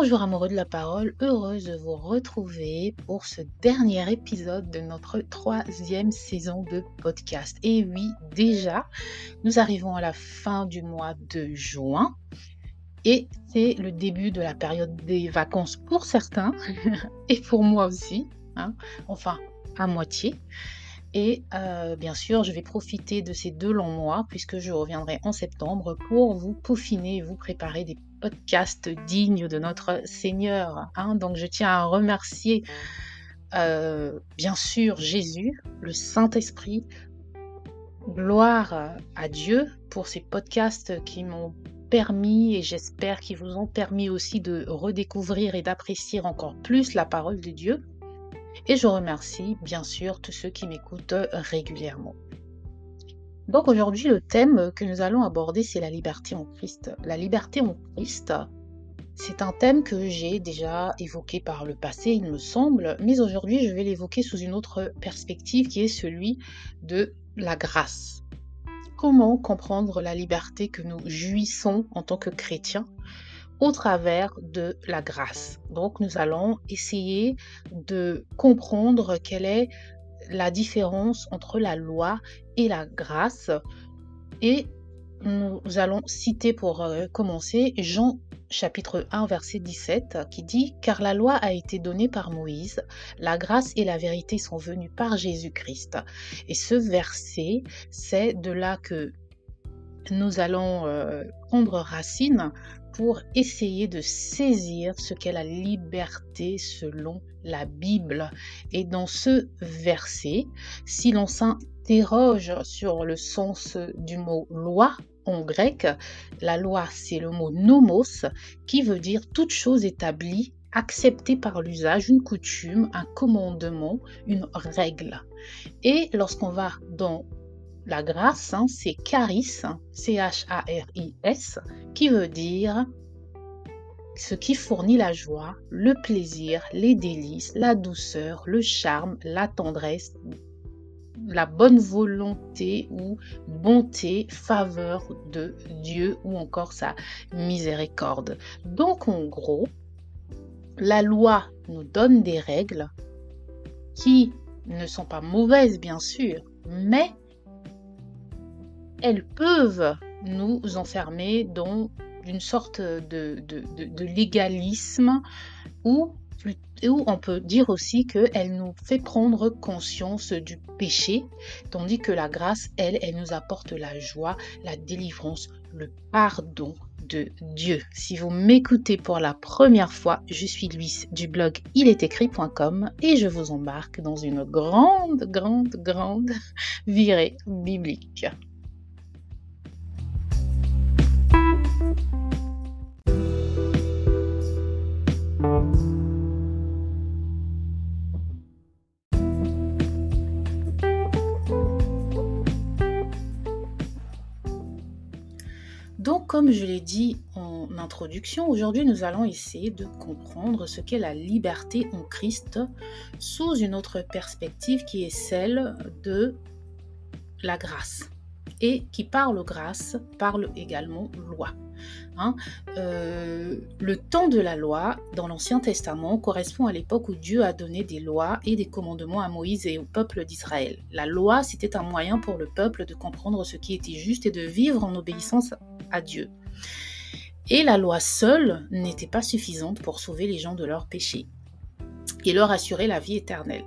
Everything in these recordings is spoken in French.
Bonjour amoureux de la parole, heureuse de vous retrouver pour ce dernier épisode de notre troisième saison de podcast. Et oui, déjà, nous arrivons à la fin du mois de juin et c'est le début de la période des vacances pour certains et pour moi aussi, hein, enfin à moitié. Et bien sûr, je vais profiter de ces 2 longs mois puisque je reviendrai en septembre pour vous peaufiner et vous préparer des podcasts dignes de notre Seigneur, hein. Donc je tiens à remercier, bien sûr Jésus, le Saint-Esprit. Gloire à Dieu pour ces podcasts qui m'ont permis et j'espère qu'ils vous ont permis aussi de redécouvrir et d'apprécier encore plus la parole de Dieu. Et je remercie bien sûr tous ceux qui m'écoutent régulièrement. Donc aujourd'hui, le thème que nous allons aborder, c'est la liberté en Christ. La liberté en Christ, c'est un thème que j'ai déjà évoqué par le passé, il me semble, mais aujourd'hui, je vais l'évoquer sous une autre perspective qui est celui de la grâce. Comment comprendre la liberté que nous jouissons en tant que chrétiens au travers de la grâce. Donc nous allons essayer de comprendre quelle est la différence entre la loi et la grâce. Et nous allons citer pour commencer Jean chapitre 1 verset 17 qui dit « Car la loi a été donnée par Moïse, la grâce et la vérité sont venues par Jésus-Christ. » Et ce verset, c'est de là que nous allons prendre racine pour essayer de saisir ce qu'est la liberté selon la Bible. Et dans ce verset, si l'on s'interroge sur le sens du mot loi en grec, la loi c'est le mot nomos qui veut dire toute chose établie, acceptée par l'usage, une coutume, un commandement, une règle. Et lorsqu'on va dans la grâce, c'est charis, C-H-A-R-I-S, qui veut dire ce qui fournit la joie, le plaisir, les délices, la douceur, le charme, la tendresse, la bonne volonté ou bonté, faveur de Dieu ou encore sa miséricorde. Donc en gros, la loi nous donne des règles qui ne sont pas mauvaises bien sûr, mais elles peuvent nous enfermer dans une sorte de légalisme où on peut dire aussi qu'elle nous fait prendre conscience du péché, tandis que la grâce, elle nous apporte la joie, la délivrance, le pardon de Dieu. Si vous m'écoutez pour la première fois, je suis Luis du blog ilestécrit.com et je vous embarque dans une grande virée biblique. Donc, comme je l'ai dit en introduction, aujourd'hui nous allons essayer de comprendre ce qu'est la liberté en Christ sous une autre perspective qui est celle de la grâce. Et qui parle grâce, parle également loi. Le temps de la loi dans l'Ancien Testament correspond à l'époque où Dieu a donné des lois et des commandements à Moïse et au peuple d'Israël. La loi, c'était un moyen pour le peuple de comprendre ce qui était juste et de vivre en obéissance à Dieu. Et la loi seule n'était pas suffisante pour sauver les gens de leurs péchés et leur assurer la vie éternelle.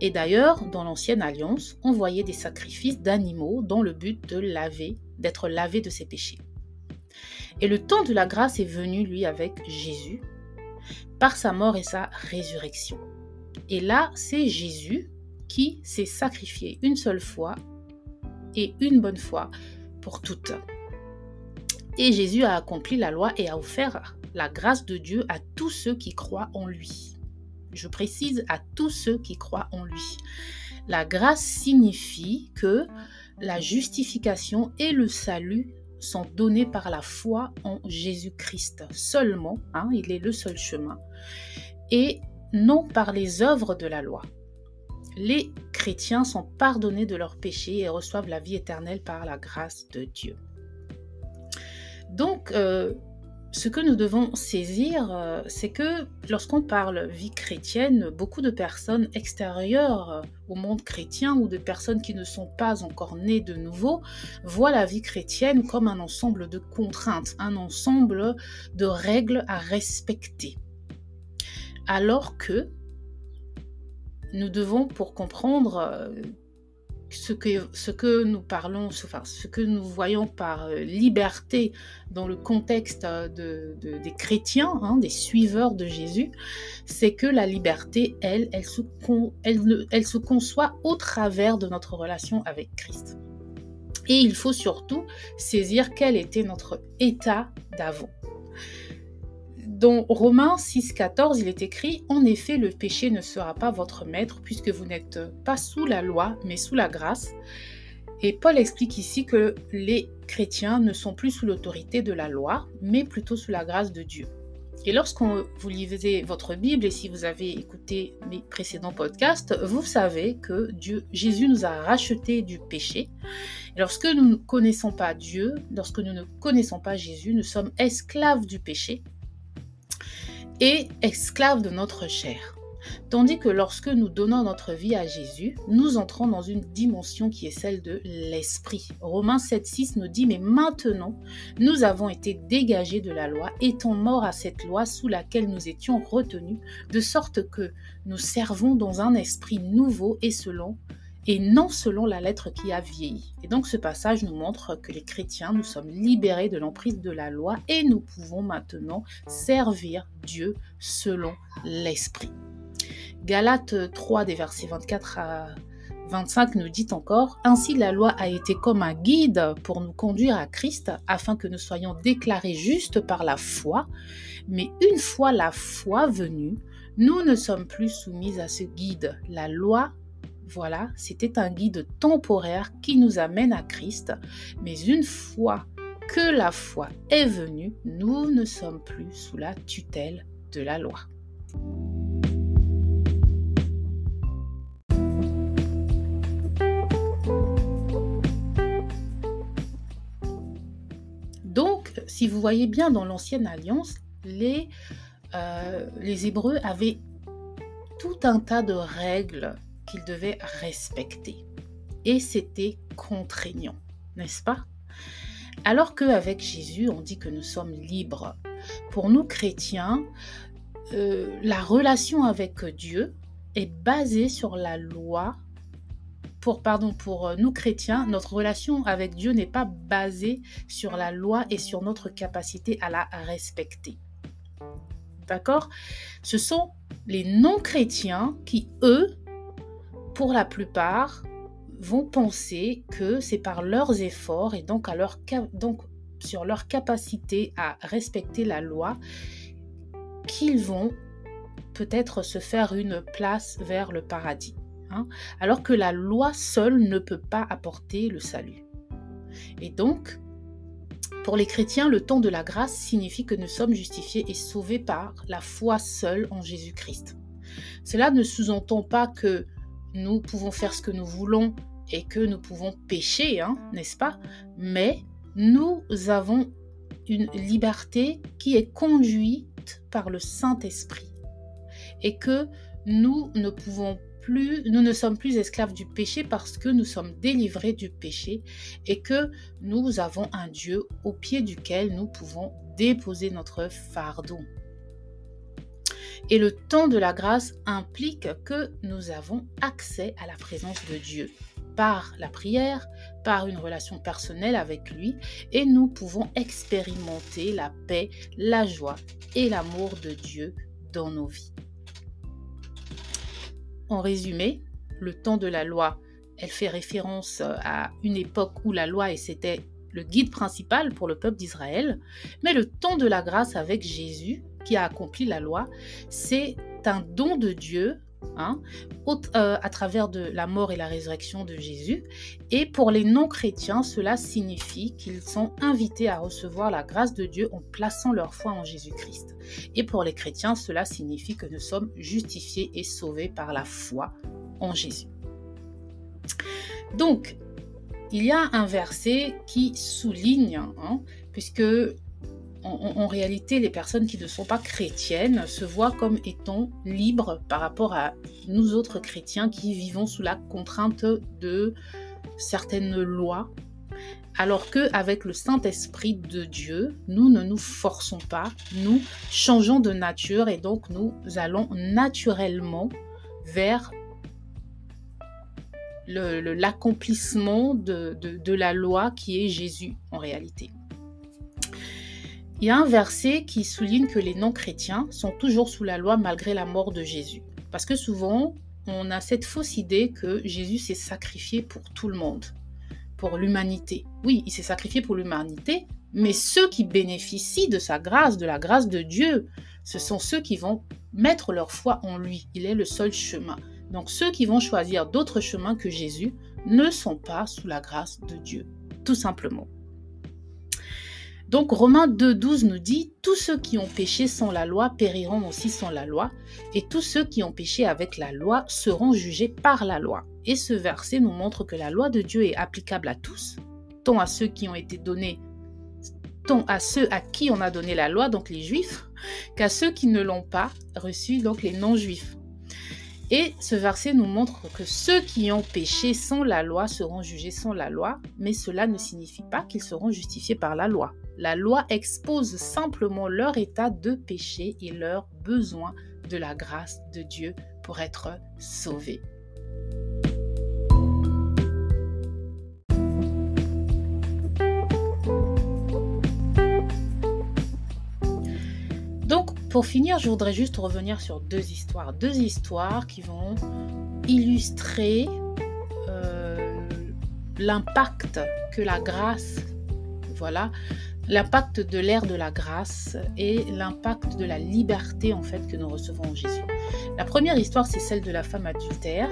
Et d'ailleurs, dans l'Ancienne Alliance, on voyait des sacrifices d'animaux dans le but d'être lavé de ses péchés. Et le temps de la grâce est venu, lui, avec Jésus, par sa mort et sa résurrection. Et là, c'est Jésus qui s'est sacrifié une seule fois et une bonne fois pour toutes. Et Jésus a accompli la loi et a offert la grâce de Dieu à tous ceux qui croient en lui. Je précise, à tous ceux qui croient en lui. La grâce signifie que la justification et le salut sont donnés par la foi en Jésus-Christ seulement, il est le seul chemin, et non par les œuvres de la loi. Les chrétiens sont pardonnés de leurs péchés et reçoivent la vie éternelle par la grâce de Dieu. Donc, ce que nous devons saisir, c'est que lorsqu'on parle vie chrétienne, beaucoup de personnes extérieures au monde chrétien ou de personnes qui ne sont pas encore nées de nouveau voient la vie chrétienne comme un ensemble de contraintes, un ensemble de règles à respecter. Alors que nous devons, pour comprendre ce que nous parlons, enfin, ce que nous voyons par liberté dans le contexte des chrétiens, des suiveurs de Jésus, c'est que la liberté, elle se conçoit au travers de notre relation avec Christ. Et il faut surtout saisir quel était notre état d'avant. Dans Romains 6,14, il est écrit « En effet, le péché ne sera pas votre maître, puisque vous n'êtes pas sous la loi, mais sous la grâce. » Et Paul explique ici que les chrétiens ne sont plus sous l'autorité de la loi, mais plutôt sous la grâce de Dieu. Et lorsque vous lisez votre Bible, et si vous avez écouté mes précédents podcasts, vous savez que Jésus nous a rachetés du péché. Et lorsque nous ne connaissons pas Dieu, lorsque nous ne connaissons pas Jésus, nous sommes esclaves du péché et esclaves de notre chair. Tandis que lorsque nous donnons notre vie à Jésus, nous entrons dans une dimension qui est celle de l'esprit. Romains 7,6 nous dit « Mais maintenant, nous avons été dégagés de la loi, étant morts à cette loi sous laquelle nous étions retenus, de sorte que nous servons dans un esprit nouveau et non selon la lettre qui a vieilli. » Et donc ce passage nous montre que les chrétiens, nous sommes libérés de l'emprise de la loi et nous pouvons maintenant servir Dieu selon l'esprit. Galates 3 des versets 24 à 25 nous dit encore « Ainsi la loi a été comme un guide pour nous conduire à Christ afin que nous soyons déclarés justes par la foi. Mais une fois la foi venue, nous ne sommes plus soumis à ce guide. La loi, voilà, c'était un guide temporaire qui nous amène à Christ. Mais une fois que la foi est venue, nous ne sommes plus sous la tutelle de la loi. » Donc, si vous voyez bien dans l'Ancienne Alliance, les Hébreux avaient tout un tas de règles qu'ils devaient respecter. Et c'était contraignant, n'est-ce pas? Alors qu'avec Jésus, on dit que nous sommes libres. Pour nous chrétiens, la relation avec Dieu est basée sur la loi. Pour nous chrétiens, notre relation avec Dieu n'est pas basée sur la loi et sur notre capacité à la respecter. D'accord? Ce sont les non-chrétiens qui, eux, pour la plupart, vont penser que c'est par leurs efforts et donc sur leur capacité à respecter la loi qu'ils vont peut-être se faire une place vers le paradis. Alors que la loi seule ne peut pas apporter le salut. Et donc, pour les chrétiens, le temps de la grâce signifie que nous sommes justifiés et sauvés par la foi seule en Jésus-Christ. Cela ne sous-entend pas que nous pouvons faire ce que nous voulons et que nous pouvons pécher, n'est-ce pas? Mais nous avons une liberté qui est conduite par le Saint-Esprit et que nous ne sommes plus esclaves du péché parce que nous sommes délivrés du péché et que nous avons un Dieu au pied duquel nous pouvons déposer notre fardeau. Et le temps de la grâce implique que nous avons accès à la présence de Dieu par la prière, par une relation personnelle avec lui, et nous pouvons expérimenter la paix, la joie et l'amour de Dieu dans nos vies. En résumé, le temps de la loi, elle fait référence à une époque où la loi c'était le guide principal pour le peuple d'Israël, mais le temps de la grâce avec Jésus, qui a accompli la loi, c'est un don de Dieu à travers de la mort et la résurrection de Jésus. Et pour les non-chrétiens, cela signifie qu'ils sont invités à recevoir la grâce de Dieu en plaçant leur foi en Jésus-Christ. Et pour les chrétiens, cela signifie que nous sommes justifiés et sauvés par la foi en Jésus. Donc, il y a un verset qui souligne, puisque en réalité, les personnes qui ne sont pas chrétiennes se voient comme étant libres par rapport à nous autres chrétiens qui vivons sous la contrainte de certaines lois, alors qu'avec le Saint-Esprit de Dieu, nous ne nous forçons pas, nous changeons de nature et donc nous allons naturellement vers l'accomplissement de la loi qui est Jésus en réalité. Il y a un verset qui souligne que les non-chrétiens sont toujours sous la loi malgré la mort de Jésus. Parce que souvent, on a cette fausse idée que Jésus s'est sacrifié pour tout le monde, pour l'humanité. Oui, il s'est sacrifié pour l'humanité, mais ceux qui bénéficient de sa grâce, de la grâce de Dieu, ce sont ceux qui vont mettre leur foi en lui. Il est le seul chemin. Donc ceux qui vont choisir d'autres chemins que Jésus ne sont pas sous la grâce de Dieu, tout simplement. Donc Romains 2,12 nous dit « Tous ceux qui ont péché sans la loi périront aussi sans la loi, et tous ceux qui ont péché avec la loi seront jugés par la loi. » Et ce verset nous montre que la loi de Dieu est applicable à tous, tant à ceux qui ont été donnés, tant à ceux à qui on a donné la loi, donc les juifs, qu'à ceux qui ne l'ont pas reçu, donc les non-juifs. Et ce verset nous montre que ceux qui ont péché sans la loi seront jugés sans la loi, mais cela ne signifie pas qu'ils seront justifiés par la loi. La loi expose simplement leur état de péché et leur besoin de la grâce de Dieu pour être sauvés. Donc, pour finir, je voudrais juste revenir sur deux histoires qui vont illustrer l'impact que la grâce, l'impact de l'ère de la grâce et l'impact de la liberté en fait que nous recevons en Jésus. La première histoire, c'est celle de la femme adultère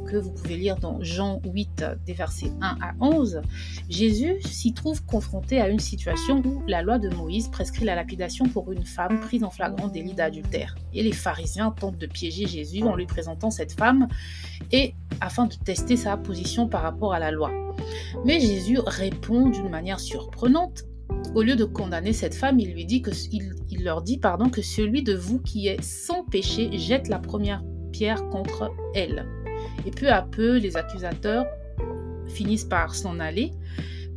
que vous pouvez lire dans Jean 8, des versets 1 à 11. Jésus s'y trouve confronté à une situation où la loi de Moïse prescrit la lapidation pour une femme prise en flagrant délit d'adultère. Et les pharisiens tentent de piéger Jésus en lui présentant cette femme et afin de tester sa position par rapport à la loi. Mais Jésus répond d'une manière surprenante. Au lieu de condamner cette femme, il leur dit que celui de vous qui est sans péché jette la première pierre contre elle. Et peu à peu, les accusateurs finissent par s'en aller,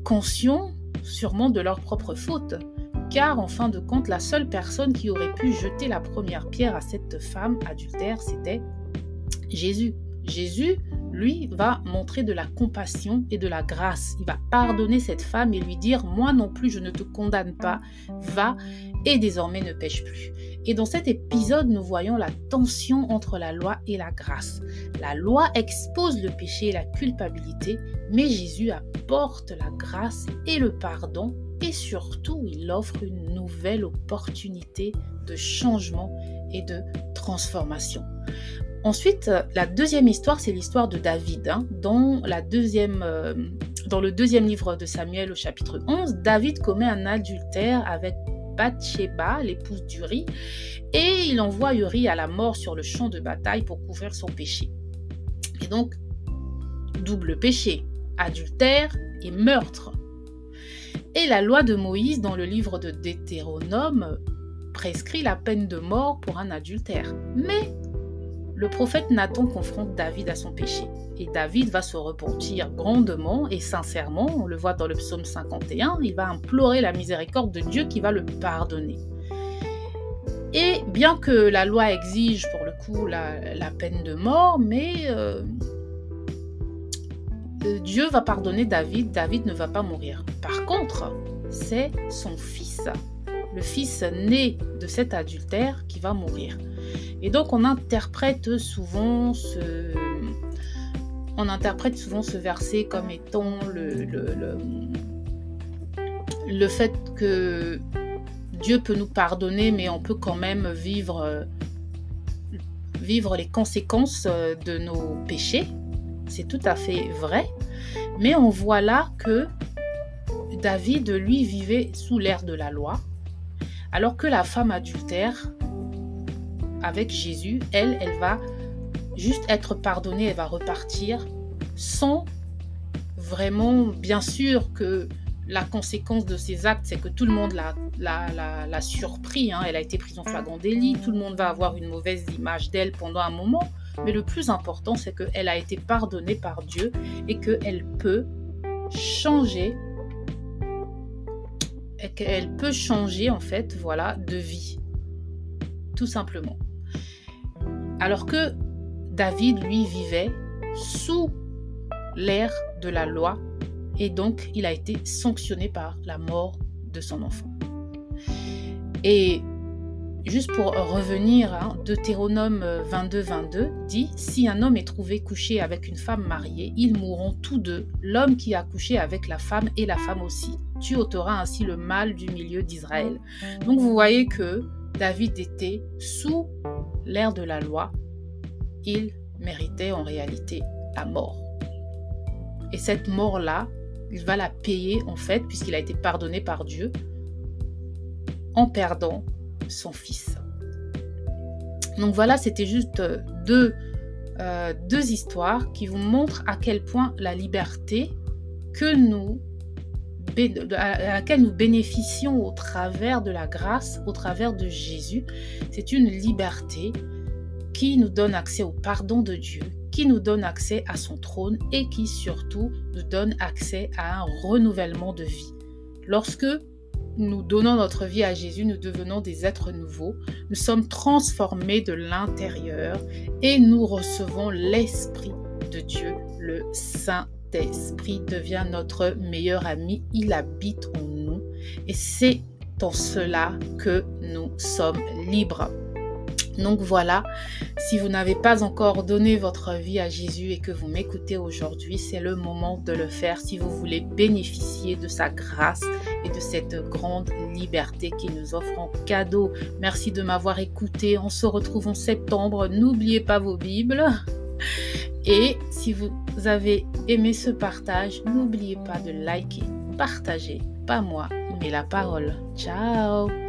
conscients sûrement de leur propre faute. Car en fin de compte, la seule personne qui aurait pu jeter la première pierre à cette femme adultère, c'était Jésus. Jésus, lui, va montrer de la compassion et de la grâce. Il va pardonner cette femme et lui dire « Moi non plus, je ne te condamne pas, va et désormais ne pêche plus. » Et dans cet épisode, nous voyons la tension entre la loi et la grâce. La loi expose le péché et la culpabilité, mais Jésus apporte la grâce et le pardon et surtout, il offre une nouvelle opportunité de changement et de transformation. Ensuite, la deuxième histoire, c'est l'histoire de David. Dans le deuxième livre de Samuel au chapitre 11, David commet un adultère avec Bathsheba, l'épouse d'Uri, et il envoie Uri à la mort sur le champ de bataille pour couvrir son péché. Et donc, double péché, adultère et meurtre. Et la loi de Moïse, dans le livre de Deutéronome, prescrit la peine de mort pour un adultère. Mais le prophète Nathan confronte David à son péché. Et David va se repentir grandement et sincèrement. On le voit dans le psaume 51. Il va implorer la miséricorde de Dieu qui va le pardonner. Et bien que la loi exige pour le coup la peine de mort, mais Dieu va pardonner David. David ne va pas mourir. Par contre, c'est son fils, le fils né de cet adultère qui va mourir. Et donc on interprète souvent ce verset comme étant le fait que Dieu peut nous pardonner, mais on peut quand même vivre les conséquences de nos péchés. C'est tout à fait vrai. Mais on voit là que David, lui, vivait sous l'ère de la loi, alors que la femme adultère, avec Jésus, elle va juste être pardonnée, elle va repartir sans vraiment, bien sûr que la conséquence de ses actes, c'est que tout le monde l'a surpris. Hein. Elle a été prise en flagrant délit. Tout le monde va avoir une mauvaise image d'elle pendant un moment. Mais le plus important, c'est qu'elle a été pardonnée par Dieu et qu'elle peut changer. Et qu'elle peut changer, en fait, voilà, de vie. Tout simplement. Alors que David, lui, vivait sous l'ère de la loi et donc il a été sanctionné par la mort de son enfant. Et juste pour revenir, Deutéronome 22 dit « Si un homme est trouvé couché avec une femme mariée, ils mourront tous deux, l'homme qui a couché avec la femme et la femme aussi. Tu ôteras ainsi le mal du milieu d'Israël. » Donc vous voyez que David était sous l'ère de la loi. Il méritait en réalité la mort. Et cette mort-là, il va la payer en fait, puisqu'il a été pardonné par Dieu, en perdant son fils. Donc voilà, c'était juste deux histoires qui vous montrent à quel point la liberté à laquelle nous bénéficions au travers de la grâce, au travers de Jésus, c'est une liberté qui nous donne accès au pardon de Dieu, qui nous donne accès à son trône et qui surtout nous donne accès à un renouvellement de vie. Lorsque nous donnons notre vie à Jésus, nous devenons des êtres nouveaux, nous sommes transformés de l'intérieur et nous recevons l'Esprit de Dieu, le Saint-Esprit devient notre meilleur ami, il habite en nous et c'est en cela que nous sommes libres. Donc voilà, si vous n'avez pas encore donné votre vie à Jésus et que vous m'écoutez aujourd'hui, c'est le moment de le faire si vous voulez bénéficier de sa grâce et de cette grande liberté qu'il nous offre en cadeau. Merci de m'avoir écouté. On se retrouve en septembre. N'oubliez pas vos Bibles. Et si vous avez aimé ce partage, n'oubliez pas de liker, partager, pas moi, mais la parole. Ciao!